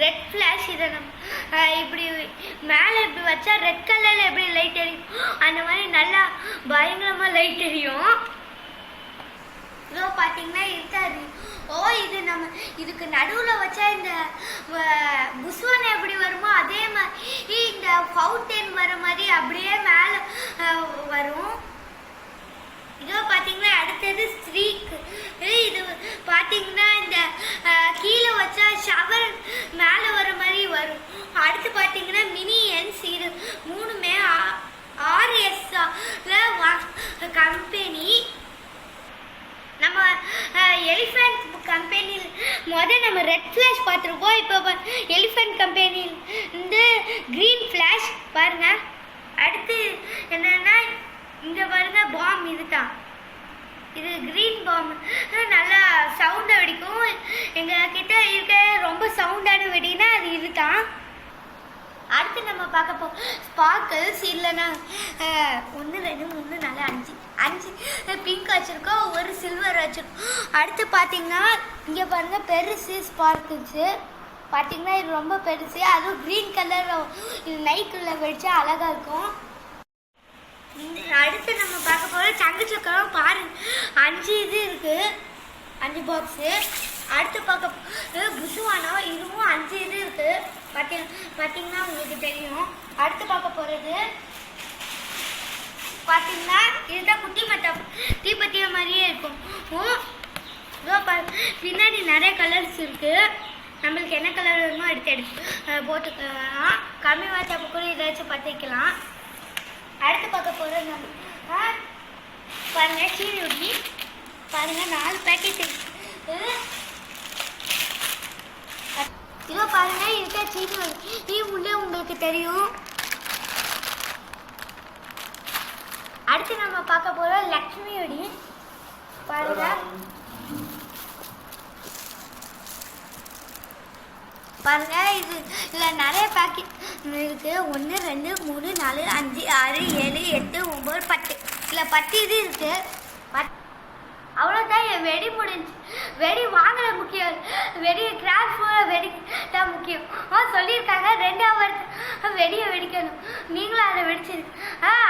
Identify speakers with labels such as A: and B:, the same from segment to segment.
A: Red flash. இதை நம்ம இப்படி மேலே இப்படி வச்சா ரெட் கலரில் எப்படி லைட் எரியும் அந்த மாதிரி நல்லா பயங்கரமாக லைட் எரியும். இதோ பார்த்தீங்கன்னா இருக்காது. இது நம்ம இதுக்கு நடுவில் வச்சா இந்த புஸ்வானை எப்படி வருமோ அதே மாதிரி இந்த ஃபவுண்டைன் வர மாதிரி அப்படியே மேலே வரும். இதோ பார்த்தீங்கன்னா அடுத்தது ஸ்ட்ரீக். இது பார்த்தீங்கன்னா இந்த கீழே வச்சா ஷவர் மேலே வர மாதிரி வரும். அடுத்து பார்த்தீங்கன்னா மினியன்ஸ். இது மூணுமே RSல கம்பெனி. நம்ம எலிஃபென்ட் கம்பெனியில் நம்ம ரெட் ஃப்ளாஷ் பார்த்துருப்போம். இப்போ எலிஃபென்ட் கம்பெனியில் இந்த க்ரீன் ஃப்ளாஷ் பாருங்க. அடுத்து என்னன்னா இங்க பாருங்க பாம். இதுதான் இது கிரீன் பாம். நல்லா சவுண்டை வெடிக்கும். எங்க கிட்ட இருக்க ரொம்ப சவுண்டான வெடினா அது இதுதான். அடுத்து நம்ம பார்க்க போம் ஸ்பார்க்கிள்ஸ். இல்லைன்னா 1 2 3 4 5 பிங்க் வச்சுருக்கோம், ஒரு சில்வர் வச்சுருக்கோம். அடுத்து பார்த்தீங்கன்னா இங்கே பாருங்கள் பெருசு ஸ்பார்க்கிள்ஸு. பார்த்தீங்கன்னா இது ரொம்ப பெருசு, அதுவும் க்ரீன் கலரில் இது நைட்டில் வெடிச்சா அழகாக இருக்கும். அடுத்து நம்ம பார்க்க போகிற சங்கு சக்கரம் பாருங்க. 5 இது இருக்குது, 5 பாக்ஸு. அடுத்து பார்க்க புசுவானோ, இதுவும் 5 இது இருக்குது. பார்த்தீங்கன்னா உங்களுக்கு தெரியும். அடுத்து பார்க்க போகிறது பார்த்தீங்கன்னா இதுதான் குட்டி மட்டா தீப்பத்திய மாதிரியே இருக்கும். பின்னாடி நிறைய கலர்ஸ் இருக்குது. நம்மளுக்கு என்ன கலர் வேணுமோ எடுத்து போட்டுக்கலாம். கம்மி வாட்சப்போ கூட ஏதாச்சும் பற்றிக்கலாம். அடுத்து பார்க்க போகிறது நம்ம பாருங்கள் சீனி பாருங்கள் 4 பேக்கெட் இருக்குது. இதோ பாருங்கள் இருக்க சீனி இது உள்ளே உங்களுக்கு தெரியும். அடுத்து நம்ம பார்க்க போகிறோம் லக்ஷ்மியோடி. பாருங்க பாருங்க இதில் நிறைய பேக்கெட் இருக்குது. 1 2 3 4 5 6 7 8 9 10 இதில் 10 இது இருக்குது. அவ்வளோதான் என் வெடி முடிஞ்சு. வெடி வாங்கல முக்கியம், வெடி கிராஃப்ட் வெடி தான் முக்கியம். சொல்லியிருக்காங்க 2வது வெடியை வெடிக்கணும். நீங்களும் அதை வெடிச்சிருக்கு.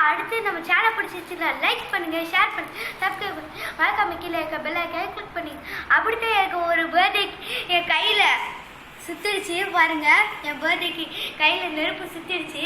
A: அடுத்து நம்ம சேனல் பிடிச்சிருச்சுன்னா லைக் பண்ணுங்கள், ஷேர் பண்ணுங்கள், சப்ஸ்கிரைப் பண்ணுங்கள், மறக்காம கீழே இருக்க பெல் ஐக்கானை கிளிக் பண்ணிங்க. அப்படித்தான் எனக்கு ஒரு பர்த்டே என் கையில் சுத்திடுச்சு பாருங்கள். என் பர்த்டேக்கு கையில் நெருப்பு சுத்திடுச்சு.